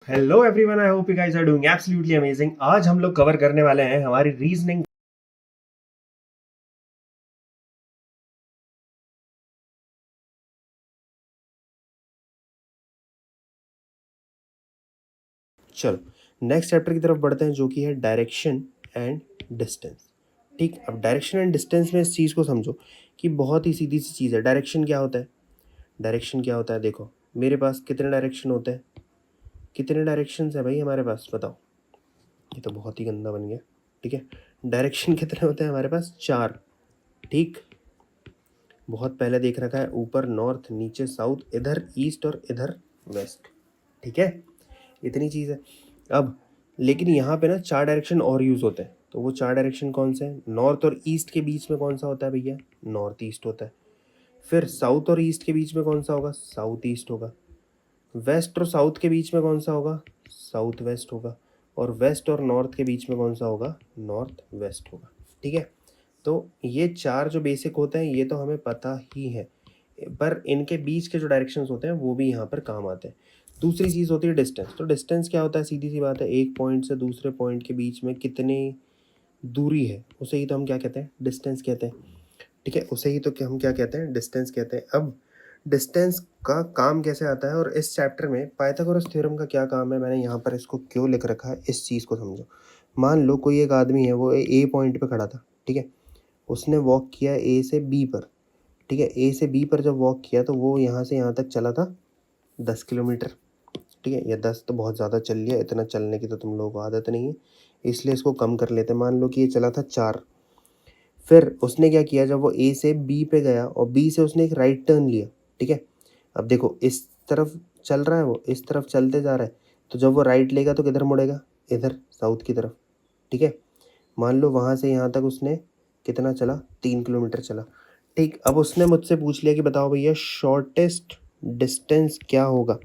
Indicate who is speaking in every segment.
Speaker 1: Hello everyone, I hope you guys are doing absolutely amazing. आज हम लोग cover करने वाले हैं हमारी रीजनिंग। चलो नेक्स्ट चैप्टर की तरफ बढ़ते हैं, जो कि है डायरेक्शन एंड डिस्टेंस। ठीक, अब डायरेक्शन एंड डिस्टेंस में इस चीज़ को समझो कि बहुत ही सीधी सी चीज़ है। डायरेक्शन क्या होता है? डायरेक्शन क्या होता है? देखो मेरे पास कितने डायरेक्शन होते हैं, कितने डायरेक्शंस है भाई हमारे पास, बताओ। ये तो बहुत ही गंदा बन गया। ठीक है, डायरेक्शन कितने होते हैं हमारे पास? 4। ठीक, बहुत पहले देख रखा है, ऊपर नॉर्थ, नीचे साउथ, इधर ईस्ट और इधर वेस्ट। ठीक है, इतनी चीज़ है। अब लेकिन यहाँ पे ना 4 डायरेक्शन और यूज़ होते हैं। तो वो 4 डायरेक्शन कौन से हैं? नॉर्थ और ईस्ट के बीच में कौन सा होता है भैया? नॉर्थ ईस्ट होता है। फिर साउथ और ईस्ट के बीच में कौन सा होगा? साउथ ईस्ट होगा। वेस्ट और साउथ के बीच में कौन सा होगा? साउथ वेस्ट होगा। और वेस्ट और नॉर्थ के बीच में कौन सा होगा? नॉर्थ वेस्ट होगा। ठीक है, तो ये 4 जो बेसिक होते हैं ये तो हमें पता ही है, पर इनके बीच के जो डायरेक्शंस होते हैं वो भी यहाँ पर काम आते हैं। दूसरी चीज़ होती है डिस्टेंस। तो डिस्टेंस क्या होता है? सीधी सी बात है, एक पॉइंट से दूसरे पॉइंट के बीच में कितनी दूरी है, उसे ही तो हम क्या कहते हैं? डिस्टेंस कहते हैं। ठीक है, उसे ही तो हम क्या कहते हैं? डिस्टेंस कहते हैं। अब डिस्टेंस का काम कैसे आता है, और इस चैप्टर में पाइथागोरस थ्योरम का क्या काम है, मैंने यहाँ पर इसको क्यों लिख रखा है, इस चीज़ को समझो। मान लो कोई एक आदमी है, वो ए पॉइंट पे खड़ा था। ठीक है, उसने वॉक किया ए से बी पर। ठीक है, ए से बी पर जब वॉक किया तो वो यहाँ से यहाँ तक चला था 10 किलोमीटर। ठीक है, या 10 तो बहुत ज़्यादा चल लिया, इतना चलने की तो तुम लोगों को आदत नहीं है, इसलिए इसको कम कर लेते हैं। मान लो कि ये चला था 4। फिर उसने क्या किया, जब वो ए से बी पे गया और बी से उसने एक राइट टर्न लिया। ठीक है, अब देखो इस तरफ चल रहा है, वो इस तरफ चलते जा रहा है, तो जब वो राइट लेगा तो किधर मुड़ेगा? इधर साउथ की तरफ। ठीक है, मान लो वहाँ से यहाँ तक उसने कितना चला? 3 किलोमीटर चला। ठीक, अब उसने मुझसे पूछ लिया कि बताओ भैया शॉर्टेस्ट डिस्टेंस क्या होगा?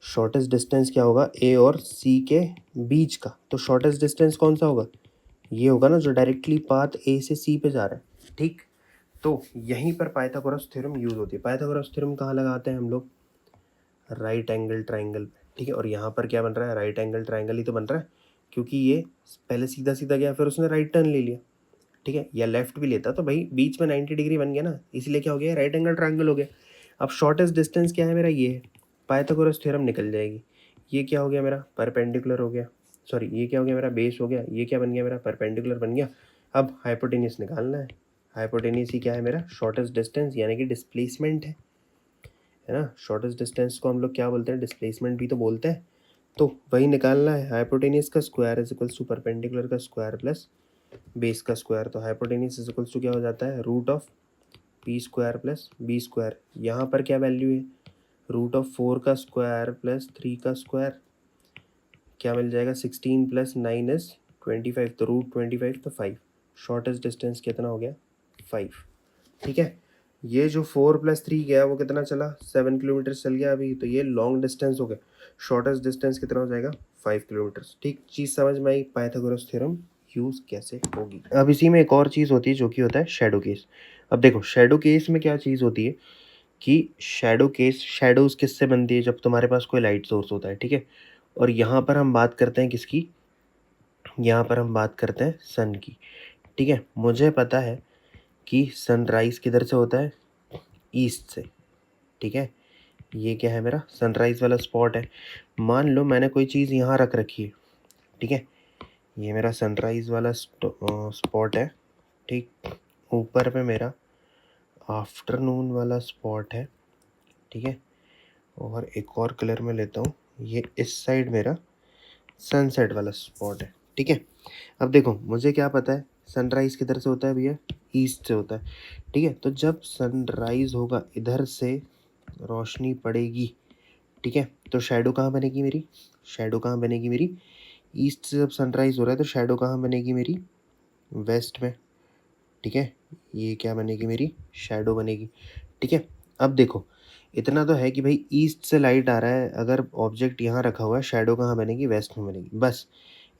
Speaker 1: शॉर्टेस्ट डिस्टेंस क्या होगा ए और सी के बीच का? तो शॉर्टेस्ट डिस्टेंस कौन सा होगा? ये होगा ना जो डायरेक्टली पाथ ए से सी पे जा रहा है। ठीक, तो यहीं पर पाइथागोरस थ्योरम यूज होती है। पाइथागोरस थ्योरम कहाँ लगाते हैं हम लोग? राइट एंगल ट्राइंगल पे। ठीक है, और यहाँ पर क्या बन रहा है? राइट एंगल ट्राइंगल ही तो बन रहा है, क्योंकि ये पहले सीधा सीधा गया, फिर उसने राइट टर्न ले लिया। ठीक है, या लेफ्ट भी लेता तो भाई बीच में 90 डिग्री बन गया ना, इसलिए क्या हो गया? राइट एंगल ट्राइंगल हो गया। अब शॉर्टेस्ट डिस्टेंस क्या है मेरा? ये है। पाइथागोरस थ्योरम निकल जाएगी। ये क्या हो गया मेरा? परपेंडिकुलर हो गया। सॉरी, ये क्या हो गया मेरा? बेस हो गया। ये क्या बन गया मेरा? परपेंडिकुलर बन गया। अब हाइपोटेन्यूज निकालना है। हाइपोटेन्यूज ही क्या है मेरा? शॉर्टेस्ट डिस्टेंस, यानी कि डिस्प्लेसमेंट है ना। शॉर्टेस्ट डिस्टेंस को हम लोग क्या बोलते हैं? डिस्प्लेसमेंट भी तो बोलते हैं। तो वही निकालना है। हाइपोटेन्यूज का square is equals to perpendicular का स्क्वायर प्लस बेस का स्क्वायर। तो हाइपोटेन्यूज इज इक्वल्स टू क्या हो जाता है? Root of P square plus B square. यहाँ पर क्या वैल्यू है? रूट ऑफ 4 का स्क्वायर प्लस 3 का स्क्वायर। क्या मिल जाएगा? 16 प्लस 9 इज 25। तो रूट 25 तो 5। शॉर्टेस्ट डिस्टेंस कितना हो गया? 5। ठीक है, ये जो 4 प्लस 3 गया वो कितना चला? 7 किलोमीटर चल गया अभी, तो ये लॉन्ग डिस्टेंस हो गया। शॉर्टेस्ट डिस्टेंस कितना हो जाएगा? 5 किलोमीटर। ठीक, चीज़ समझ में आई पाइथागोरस थ्योरम यूज़ कैसे होगी। अब इसी में एक और चीज़ होती है जो कि होता है शैडो केस। अब देखो शैडो केस में क्या चीज़ होती है कि शैडो केस, शैडोज किससे बनती है? जब तुम्हारे पास कोई लाइट सोर्स होता है। ठीक है, और यहाँ पर हम बात करते हैं किसकी? यहाँ पर हम बात करते हैं सन की। ठीक है, मुझे पता है कि सनराइज़ किधर से होता है? ईस्ट से। ठीक है, ये क्या है मेरा? सनराइज़ वाला स्पॉट है। मान लो मैंने कोई चीज़ यहाँ रख रखी है। ठीक है, ये मेरा सनराइज़ वाला स्पॉट है। ठीक, ऊपर पे मेरा आफ्टरनून वाला स्पॉट है। ठीक है, और एक और कलर में लेता हूँ, ये इस साइड मेरा सनसेट वाला स्पॉट है। ठीक है, अब देखो मुझे क्या पता है सनराइज़ किधर से होता है भैया? ईस्ट से होता है। ठीक है, तो जब सनराइज़ होगा इधर से रोशनी पड़ेगी। ठीक है, तो शैडो कहाँ बनेगी मेरी? शैडो कहाँ बनेगी मेरी? ईस्ट से जब सनराइज़ हो रहा है तो शैडो कहाँ बनेगी मेरी? वेस्ट में। ठीक है, ये क्या बनेगी मेरी? शैडो बनेगी। ठीक है, अब देखो इतना तो है कि भाई ईस्ट से लाइट आ रहा है, अगर ऑब्जेक्ट यहाँ रखा हुआ है, शैडो कहाँ बनेगी? वेस्ट में बनेगी। बस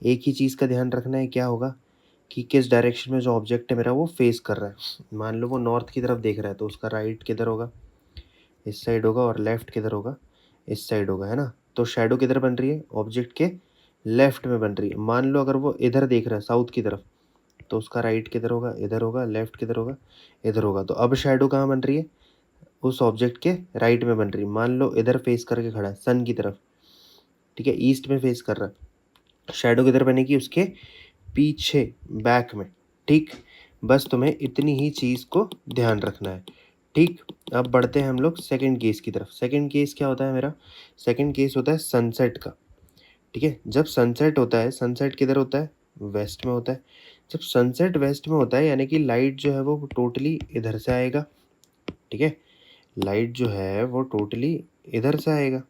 Speaker 1: एक ही चीज़ का ध्यान रखना है, क्या होगा कि किस डायरेक्शन में जो ऑब्जेक्ट है मेरा वो फेस कर रहा है। मान लो वो नॉर्थ की तरफ देख रहा है, तो उसका राइट किधर होगा? इस साइड होगा, और लेफ़्ट किधर होगा? इस साइड होगा, है ना। तो शैडो किधर बन रही है, ऑब्जेक्ट के लेफ्ट में बन रही है। मान लो अगर वो इधर देख रहा है साउथ की तरफ, तो उसका राइट किधर होगा, इधर होगा, लेफ्ट किधर होगा, इधर होगा। तो अब शैडो कहाँ बन रही है, उस ऑब्जेक्ट के राइट में बन रही है। मान लो इधर फेस करके खड़ा है सन की तरफ, ठीक है, ईस्ट में फेस कर रहा है, शैडो किधर बनेगी, उसके पीछे, बैक में। ठीक, बस तुम्हें इतनी ही चीज़ को ध्यान रखना है। ठीक, अब बढ़ते हैं हम लोग सेकंड केस की तरफ। सेकंड केस क्या होता है मेरा, सेकंड केस होता है सनसेट का। ठीक है, जब सनसेट होता है, सनसेट किधर होता है, वेस्ट में होता है। जब सनसेट वेस्ट में होता है यानी कि लाइट जो है वो टोटली इधर से आएगा। ठीक है, लाइट जो है वो टोटली इधर से आएगा,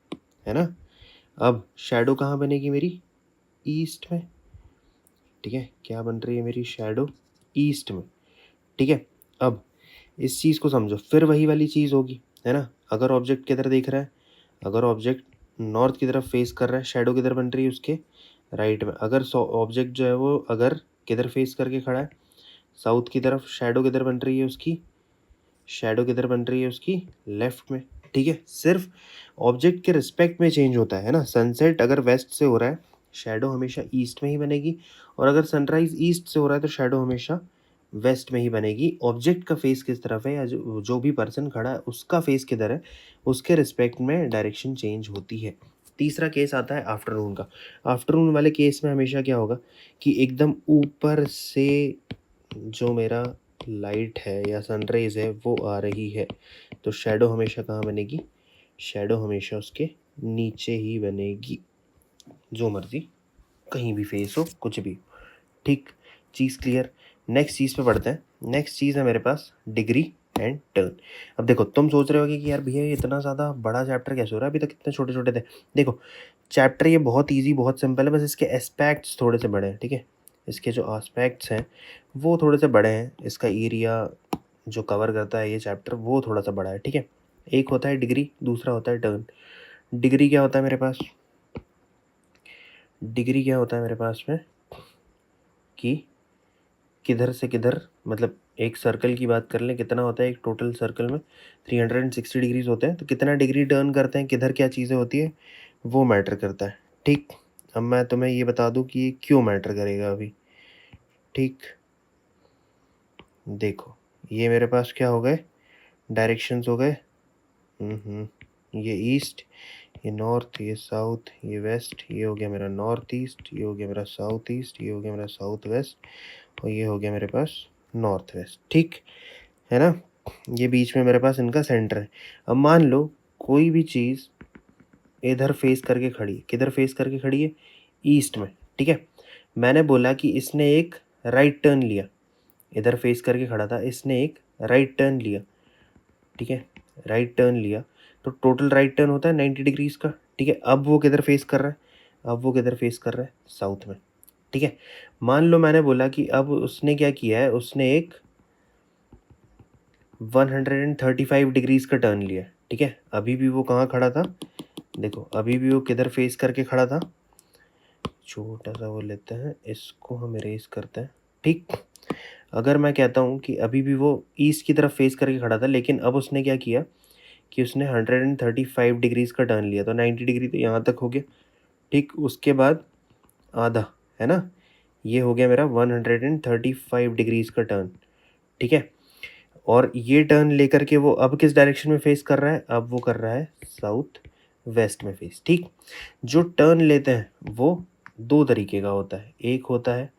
Speaker 1: है ना। अब शैडो कहाँ बनेगी मेरी, ईस्ट में। ठीक है, क्या बन रही है मेरी शैडो, ईस्ट में। ठीक है, अब इस चीज़ को समझो, फिर वही वाली चीज़ होगी, है ना। अगर ऑब्जेक्ट किधर देख रहा है, अगर ऑब्जेक्ट नॉर्थ की तरफ फेस कर रहा है, शैडो किधर बन रही है, उसके राइट में। अगर ऑब्जेक्ट जो है वो अगर किधर फेस करके खड़ा है, साउथ की तरफ, शैडो किधर बन रही है उसकी, शैडो किधर बन रही है उसकी, लेफ्ट में। ठीक है, सिर्फ ऑब्जेक्ट के रिस्पेक्ट में चेंज होता है ना। सनसेट अगर वेस्ट से हो रहा है, शैडो हमेशा ईस्ट में ही बनेगी, और अगर सनराइज ईस्ट से हो रहा है तो शैडो हमेशा वेस्ट में ही बनेगी। ऑब्जेक्ट का फेस किस तरफ है, या जो भी पर्सन खड़ा है उसका फेस किधर है, उसके रिस्पेक्ट में डायरेक्शन चेंज होती है। तीसरा केस आता है आफ्टरनून का। आफ्टरनून वाले केस में हमेशा क्या होगा कि एकदम ऊपर से जो मेरा लाइट है या सनराइज है वो आ रही है, तो शैडो हमेशा कहाँ बनेगी, शैडो हमेशा उसके नीचे ही बनेगी, जो मर्जी कहीं भी फेस हो, कुछ भी। ठीक, चीज़ क्लियर। नेक्स्ट चीज़ पे बढ़ते हैं। नेक्स्ट चीज़ है मेरे पास डिग्री एंड टर्न। अब देखो, तुम सोच रहे होगे कि यार भैया ये इतना ज़्यादा बड़ा चैप्टर कैसे हो रहा है, अभी तक कितने छोटे छोटे थे। देखो, चैप्टर ये बहुत ईजी, बहुत सिंपल है, बस इसके एस्पेक्ट्स थोड़े से बड़े हैं। ठीक है, इसके जो एस्पेक्ट्स हैं वो थोड़े से बड़े हैं, इसका एरिया जो कवर करता है ये चैप्टर वो थोड़ा सा बड़ा है। ठीक है, एक होता है डिग्री, दूसरा होता है टर्न। डिग्री क्या होता है मेरे पास, डिग्री क्या होता है मेरे पास में कि किधर से किधर, मतलब एक सर्कल की बात कर लें, कितना होता है एक टोटल सर्कल में, 360 डिग्रीज होते हैं, तो कितना डिग्री टर्न करते हैं, किधर क्या चीज़ें होती है, वो मैटर करता है। ठीक, अब मैं तुम्हें ये बता दूं कि ये क्यों मैटर करेगा अभी। ठीक, देखो, ये मेरे पास क्या हो गए, डायरेक्शंस हो गए। ये ईस्ट, ये नॉर्थ, ये साउथ, ये वेस्ट, ये हो गया मेरा नॉर्थ ईस्ट, ये हो गया मेरा साउथ ईस्ट, ये हो गया मेरा साउथ वेस्ट, और ये हो गया मेरे पास नॉर्थ वेस्ट। ठीक है ना, ये बीच में मेरे पास इनका सेंटर है। अब मान लो कोई भी चीज़ इधर फेस करके खड़ी है, किधर फेस करके खड़ी है, ईस्ट में। ठीक है, मैंने बोला कि इसने एक राइट टर्न लिया, इधर फेस करके खड़ा था, इसने एक राइट टर्न लिया। ठीक है, राइट टर्न लिया, तो टोटल राइट टर्न होता है 90 डिग्रीज का। ठीक है, अब वो किधर फेस कर रहा है, अब वो किधर फेस कर रहा है, साउथ में। ठीक है, मान लो मैंने बोला कि अब उसने क्या किया है, उसने एक 135 डिग्रीज का टर्न लिया। ठीक है, अभी भी वो कहाँ खड़ा था, देखो अभी भी वो किधर फेस करके खड़ा था, छोटा सा वो लेते हैं, इसको हम इरेज करते हैं। ठीक, अगर मैं कहता हूँ कि अभी भी वो ईस्ट की तरफ फेस करके खड़ा था, लेकिन अब उसने क्या किया कि उसने 135 डिग्रीज का टर्न लिया, तो 90 डिग्री तो यहाँ तक हो गया। ठीक, उसके बाद आधा, है ना, ये हो गया मेरा 135 डिग्रीज का टर्न। ठीक है, और ये टर्न लेकर के वो अब किस डायरेक्शन में फेस कर रहा है, अब वो कर रहा है साउथ वेस्ट में फेस। ठीक, जो टर्न लेते हैं वो दो तरीके का होता है, एक होता है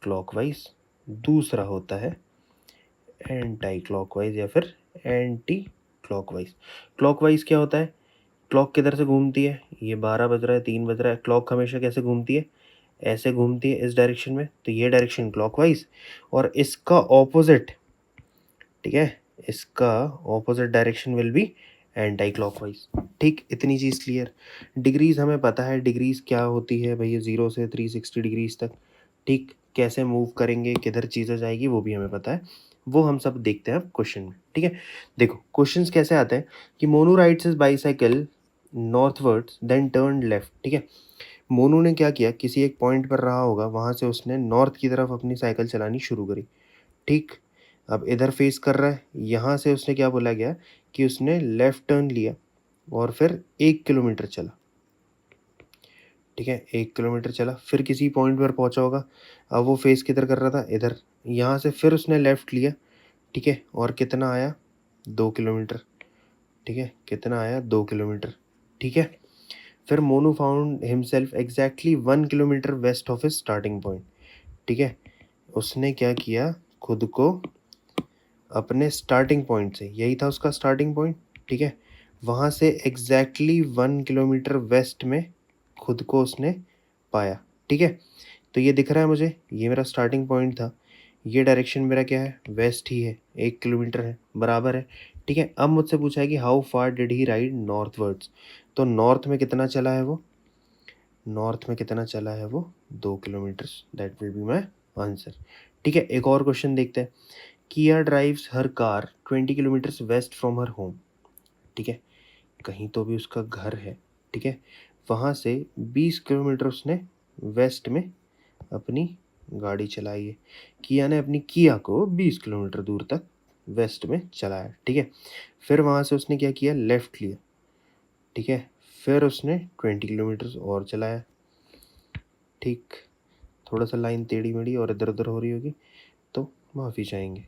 Speaker 1: क्लॉकवाइज, दूसरा होता है एंटी क्लॉकवाइज या फिर एंटी क्लॉकवाइज। क्लॉकवाइज क्या होता है, क्लॉक किधर से घूमती है, ये 12 बज रहा है, 3 बज रहा है, क्लॉक हमेशा कैसे घूमती है, ऐसे घूमती है इस डायरेक्शन में, तो ये डायरेक्शन क्लॉकवाइज, और इसका ऑपोजिट, ठीक है, इसका opposite direction will be anti clockwise. ठीक, इतनी चीज़ क्लियर। डिग्रीज हमें पता है, डिग्रीज क्या होती है भैया, 0 से 360 डिग्रीज तक। ठीक, कैसे मूव करेंगे, किधर चीज़ें जाएगी, वो भी हमें पता है, वो हम सब देखते हैं अब क्वेश्चन में। ठीक है, देखो क्वेश्चंस कैसे आते हैं कि Monu rides his bicycle northwards then turn left. ठीक है, मोनू ने क्या किया, किसी एक पॉइंट पर रहा होगा, वहाँ से उसने नॉर्थ की तरफ अपनी साइकिल चलानी शुरू करी। ठीक, अब इधर फेस कर रहा है, यहाँ से उसने क्या बोला गया कि उसने लेफ़्ट टर्न लिया और फिर 1 किलोमीटर चला। ठीक है, 1 किलोमीटर चला, फिर किसी पॉइंट पर पहुँचा होगा। अब वो फेस किधर कर रहा था, इधर। यहाँ से फिर उसने लेफ़्ट लिया, ठीक है, और कितना आया, 2 किलोमीटर, ठीक है, कितना आया, 2 किलोमीटर, ठीक है। फिर Monu found himself exactly 1 kilometre west of his starting point, ठीक है। उसने क्या किया, खुद को अपने स्टार्टिंग पॉइंट से, यही था उसका स्टार्टिंग पॉइंट, ठीक है, वहाँ से एग्जैक्टली 1 किलोमीटर वेस्ट में खुद को उसने पाया, ठीक है। तो ये दिख रहा है मुझे, ये मेरा स्टार्टिंग पॉइंट था, ये डायरेक्शन मेरा क्या है, वेस्ट ही है, 1 किलोमीटर है, बराबर है, ठीक है। अब मुझसे पूछा है कि how far did he ride northwards, तो नॉर्थ में कितना चला है वो, नॉर्थ में कितना चला है वो, 2 kilometres, that will be my answer, ठीक है। एक और क्वेश्चन देखते हैं। Kiya drives her car 20 kilometres west from her home, ठीक है, कहीं तो भी उसका घर है, ठीक है, वहाँ से 20 किलोमीटर उसने वेस्ट में अपनी गाड़ी चलाई है। किया ने अपनी किया को 20 किलोमीटर दूर तक वेस्ट में चलाया, ठीक है। फिर वहाँ से उसने क्या किया, लेफ़्ट लिया, ठीक है, फिर उसने 20 किलोमीटर्स और चलाया, ठीक। थोड़ा सा लाइन टेढ़ी मेढ़ी और इधर उधर हो रही होगी तो माफ़ी चाहेंगे,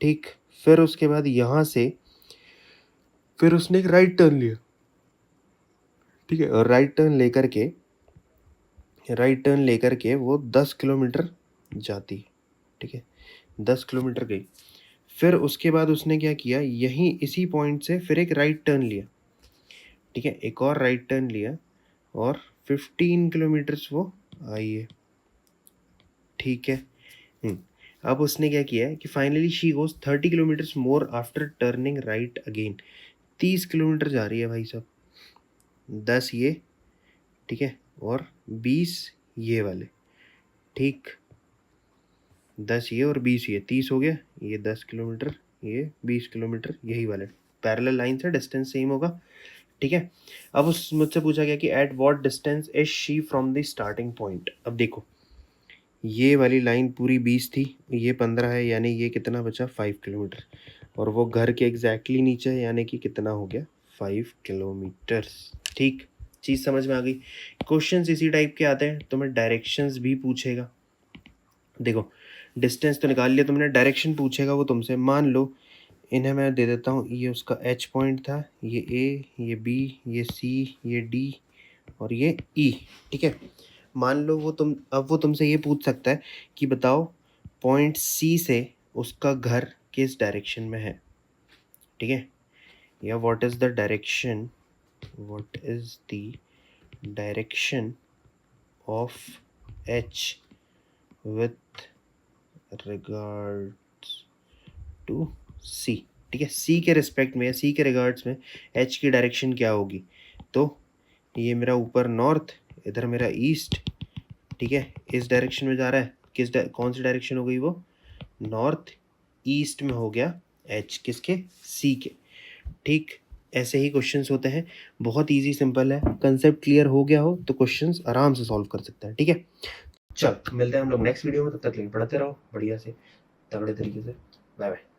Speaker 1: ठीक। फिर उसके बाद यहाँ से फिर उसने एक राइट टर्न लिया, ठीक है, और राइट टर्न लेकर के वो 10 किलोमीटर जाती, ठीक है, 10 किलोमीटर गई। फिर उसके बाद उसने क्या किया, यहीं इसी पॉइंट से फिर एक राइट टर्न लिया, ठीक है, एक और राइट टर्न लिया और 15 किलोमीटर्स वो आई है, ठीक है। अब उसने क्या किया है कि finally she goes 30 kilometres more after turning right again, 30 kilometre जा रही है भाई साहब, 10 ये, ठीक है, और 20 ये वाले, ठीक, 10 ये और 20 ये, 30 हो गया, ये 10 किलोमीटर, ये 20 किलोमीटर, यही वाले पैरेलल लाइन से डिस्टेंस सेम होगा, ठीक है। अब उस मुझसे पूछा गया कि at what distance is she from the starting point. अब देखो, ये वाली लाइन पूरी 20 थी, ये 15 है, यानी ये कितना बचा, 5 किलोमीटर, और वो घर के एग्जैक्टली नीचे है, यानी कि कितना हो गया, 5 किलोमीटर्स, ठीक। चीज़ समझ में आ गई। क्वेश्चंस इसी टाइप के आते हैं, तुम्हें डायरेक्शंस भी पूछेगा। देखो, डिस्टेंस तो निकाल लिया तुमने, डायरेक्शन पूछेगा वो तुमसे। मान लो इन्हें मैं दे देता हूँ, ये उसका एच पॉइंट था, ये ए, ये बी, ये सी, ये डी और ये ई, ठीक है। मान लो वो तुमसे ये पूछ सकता है कि बताओ पॉइंट सी से उसका घर किस डायरेक्शन में है, ठीक है, या what is the direction of H with regards to C, ठीक है, सी के रिस्पेक्ट में या सी के रिगार्ड्स में एच की डायरेक्शन क्या होगी। तो ये मेरा ऊपर नॉर्थ, इधर मेरा ईस्ट, ठीक है, इस डायरेक्शन में जा रहा है, कौन सी डायरेक्शन हो गई वो, नॉर्थ ईस्ट में हो गया एच, किसके, सी के, ठीक। ऐसे ही क्वेश्चंस होते हैं, बहुत इजी सिंपल है, कंसेप्ट क्लियर हो गया हो तो क्वेश्चंस आराम से सॉल्व कर सकते हैं, ठीक है। चल मिलते हैं हम लोग नेक्स्ट वीडियो में, तब तक के लिए पढ़ते रहो बढ़िया से, तगड़े तरीके से, बाय बाय।